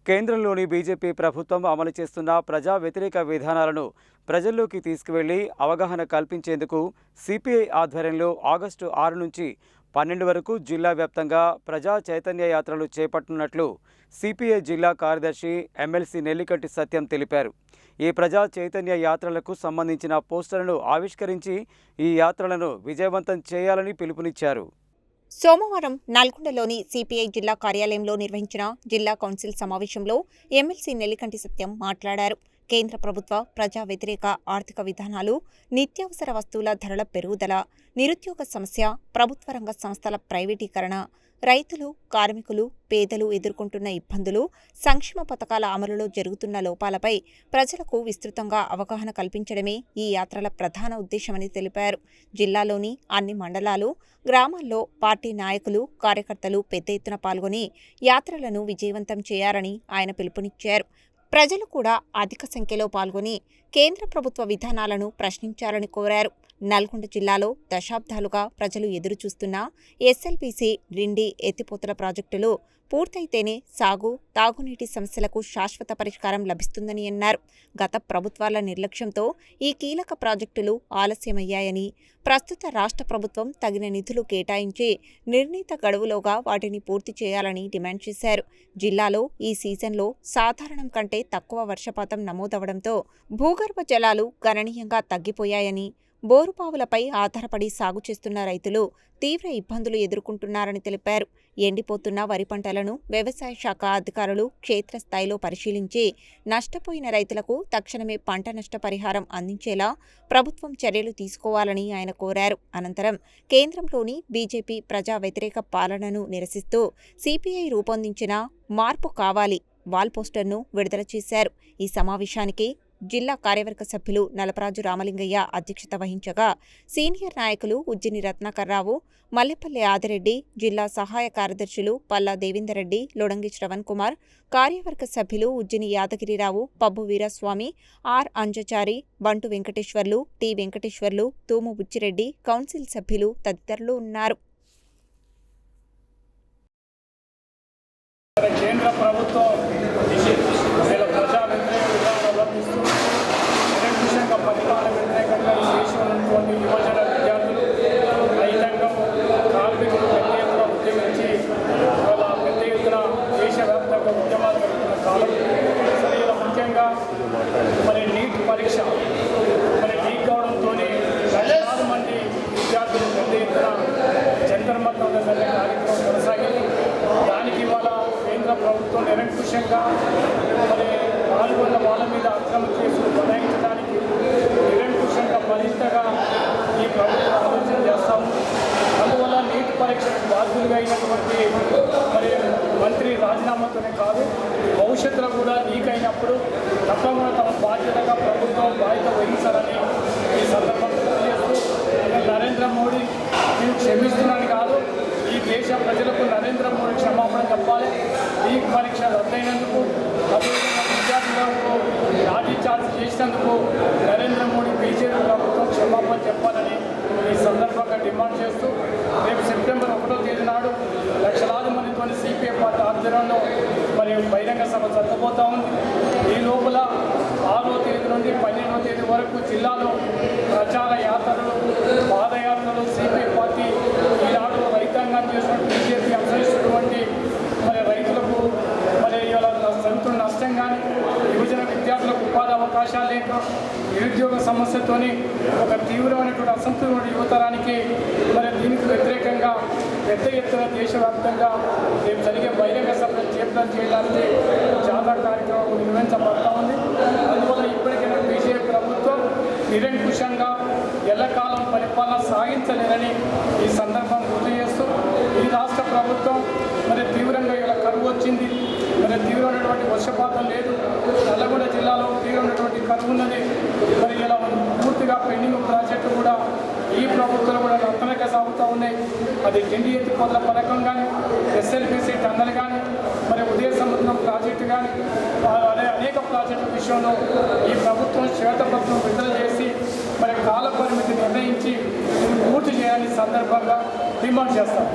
కేంద్రంలోని బీజేపీ ప్రభుత్వం అమలు చేస్తున్న ప్రజా వ్యతిరేక విధానాలను ప్రజల్లోకి తీసుకువెళ్లి అవగాహన కల్పించేందుకు సిపిఐ ఆధ్వర్యంలో ఆగస్టు 6 నుంచి 12 వరకు జిల్లా వ్యాప్తంగా ప్రజా చైతన్య యాత్రలు చేపట్టనున్నట్లు సిపిఐ జిల్లా కార్యదర్శి ఎమ్మెల్సీ నెల్లికంటి సత్యం తెలిపారు. ఈ ప్రజా చైతన్య యాత్రలకు సంబంధించిన పోస్టర్లను ఆవిష్కరించి ఈ యాత్రలను విజయవంతం చేయాలని పిలుపునిచ్చారు. సోమవారం నల్గొండలోని సిపిఐ జిల్లా కార్యాలయంలో నిర్వహించిన జిల్లా కౌన్సిల్ సమావేశంలో ఎమ్మెల్సీ నెల్లికంటి సత్యం మాట్లాడారు. కేంద్ర ప్రభుత్వ ప్రజా వ్యతిరేక ఆర్థిక విధానాలు, నిత్యావసర వస్తువుల ధరల పెరుగుదల, నిరుద్యోగ సమస్య, ప్రభుత్వ రంగ సంస్థల ప్రైవేటీకరణ, రైతులు, కార్మికులు, పేదలు ఎదుర్కొంటున్న ఇబ్బందులు, సంక్షేమ పథకాల అమలులో జరుగుతున్న లోపాలపై ప్రజలకు విస్తృతంగా అవగాహన కల్పించడమే ఈ యాత్రల ప్రధాన ఉద్దేశమని తెలిపారు. జిల్లాలోని అన్ని మండలాలు, గ్రామాల్లో పార్టీ నాయకులు, కార్యకర్తలు పెద్ద ఎత్తున పాల్గొని యాత్రలను విజయవంతం చేయాలని ఆయన పిలుపునిచ్చారు. ప్రజలు కూడా అధిక సంఖ్యలో పాల్గొని కేంద్ర ప్రభుత్వ విధానాలను ప్రశ్నించాలని కోరారు. నల్గొండ జిల్లాలో దశాబ్దాలుగా ప్రజలు ఎదురుచూస్తున్న ఎస్ఎల్బీసీ, రిండి ఎత్తిపోతల ప్రాజెక్టులు పూర్తయితేనే సాగు, తాగునీటి సమస్యలకు శాశ్వత పరిష్కారం లభిస్తుందని అన్నారు. గత ప్రభుత్వాల నిర్లక్ష్యంతో ఈ కీలక ప్రాజెక్టులు ఆలస్యమయ్యాయని, ప్రస్తుత రాష్ట్ర ప్రభుత్వం తగిన నిధులు కేటాయించి నిర్ణీత గడువులోగా వాటిని పూర్తి చేయాలని డిమాండ్ చేశారు. జిల్లాలో ఈ సీజన్లో సాధారణం కంటే తక్కువ వర్షపాతం నమోదవడంతో భూగర్భ జలాలు గణనీయంగా తగ్గిపోయాయని, బోరుబావులపై ఆధారపడి సాగు చేస్తున్న రైతులు తీవ్ర ఇబ్బందులు ఎదుర్కొంటున్నారని తెలిపారు. ఎండిపోతున్న వరి పంటలను వ్యవసాయ శాఖ అధికారులు క్షేత్రస్థాయిలో పరిశీలించి నష్టపోయిన రైతులకు తక్షణమే పంట నష్టపరిహారం అందించేలా ప్రభుత్వం చర్యలు తీసుకోవాలని ఆయన కోరారు. అనంతరం కేంద్రంలోని బీజేపీ ప్రజా వ్యతిరేక పాలనను నిరసిస్తూ సిపిఐ రూపొందించిన మార్పు కావాలి వాల్ పోస్టర్ను విడుదల చేశారు. ఈ సమావేశానికి జిల్లా కార్యవర్గ సభ్యులు నలపరాజు రామలింగయ్య అధ్యక్షత వహించగా సీనియర్ నాయకులు ఉజ్జిని రత్నాకర్రావు, మల్లెపల్లి ఆదిరెడ్డి, జిల్లా సహాయ కార్యదర్శులు పల్లా దేవేందర్రెడ్డి, లొడంగి శ్రవణ్ కుమార్, కార్యవర్గ సభ్యులు ఉజ్జిని యాదగిరిరావు, పబ్బు వీరస్వామి, ఆర్ అంజచారి, బంటు వెంకటేశ్వర్లు, టి వెంకటేశ్వర్లు, తూము బుచ్చిరెడ్డి, కౌన్సిల్ సభ్యులు తదితరులు ఉన్నారు. కేంద్ర ప్రభుత్వం ప్రజా వ్యతిరేక విధానాలు అవలంబిస్తూ నిరంకుశంగా పరిపాలన వ్యతిరేకంగా ఈ దేశంలో ఉన్నటువంటి యువజన విద్యార్థులు, రైతాంగం, కార్మికులు పెద్ద ఎత్తున ఉద్యమించి ఇవాళ పెద్ద ఎత్తున దేశవ్యాప్తంగా ఉద్యమాలు జరుగుతున్న కాలం. సరైన ముఖ్యంగా నీట్ పరీక్ష లీక్ అవడంతో లక్షలాది మంది విద్యార్థులు పెద్ద ఎత్తున జంతర్ మంతర్ జరిగే కార్యక్రమం కొనసాగింది. దానికి ఇవాళ కేంద్ర ప్రభుత్వం నిరంకుశంగా పాల్గొన్న వాళ్ళ మీద అక్రమ కేసులు బనాయించడానికి నిరంకుశంగా మరింతగా ఈ ప్రభుత్వం ఆలోచన చేస్తాము. అందువల్ల నీటి పరీక్షకు బాధ్యులుగా అయినటువంటి మంత్రి రాజీనామాతోనే కాదు, భవిష్యత్తులో కూడా లీక్ అయినప్పుడు తప్పకుండా తమ బాధ్యతగా ప్రభుత్వం బాధ్యత వహించాలని ఈ సందర్భంగా తెలియజేస్తూ, నరేంద్ర మోడీ నేను క్షమిస్తున్నాను కాదు, ఈ దేశ ప్రజలకు నరేంద్ర మోడీ క్షమాపణ చెప్పాలి. లీక్ పరీక్ష రద్దయినందుకు, అదేవిధంగా విద్యార్థులకు లాఠీ చార్జ్ చేసినందుకు నరేంద్ర మోడీ బీజేపీ ప్రభుత్వం క్షమాపణ చెప్పాలని ఈ సందర్భంగా డిమాండ్ చేస్తూ రేపు సెప్టెంబర్ 1వ తేదీ నాడు లక్షలాది మందితో సిపిఐ పార్టీ ఆధ్వర్యంలో బహిరంగ సభ జరగబోతా ఉంది. ఈ లోపల 6వ తేదీ నుండి 12వ తేదీ వరకు జిల్లాలో ప్రచార యాత్రలు, పాదయాత్రలు సిపిఐ పార్టీ ఈనాడు రైతాంగాన్ని చేసిన బీజేపీ అనుసరిస్తున్నటువంటి రైతులకు సంతుల నష్టం కానీ, యువజన విద్యార్థులకు ఉపాధి అవకాశాలు లేక, నిరుద్యోగ సమస్యతోని ఒక తీవ్రమైనటువంటి అసంతృప్తి యువతరానికి దీనికి వ్యతిరేకంగా పెద్ద ఎత్తున దేశవ్యాప్తంగా రేపు జరిగే బహిరంగ సభను చేపట్టం చేయడానికి జాతర కార్యక్రమం నిర్వహించబడతా ఉంది. అందువల్ల ఇప్పటికైనా బీజేపీ ప్రభుత్వం నిరంకుశంగా ఎల్లకాలం పరిపాలన సాగించలేరని ఈ సందర్భం గుర్తు చేస్తూ, ఈ రాష్ట్ర ప్రభుత్వం తీవ్రంగా ఇలా కరువు వచ్చింది, తీవ్రమైనటువంటి వర్షపాతం లేదు, నల్లగొండ జిల్లాలో తీవ్రమైనటువంటి కరువు ఉన్నది. ఇలా పూర్తిగా పెండింగ్ ప్రాజెక్టులు కూడా ఈ ప్రభుత్వం కూడా నత్తనగా సాగుతూ ఉన్నాయి. అది డిండి ఎత్తిపోతల పథకం కానీ, ఎస్ఎల్బీసీ టన్నల్ కానీ, ఉదయ సముద్రం ప్రాజెక్టు కానీ, అదే అనేక ప్రాజెక్టుల విషయంలో ఈ ప్రభుత్వం శ్వేతపత్రం విడుదల చేసి కాల పరిమితి నిర్ణయించి పూర్తి చేయాలని సందర్భంగా డిమాండ్ చేస్తాం.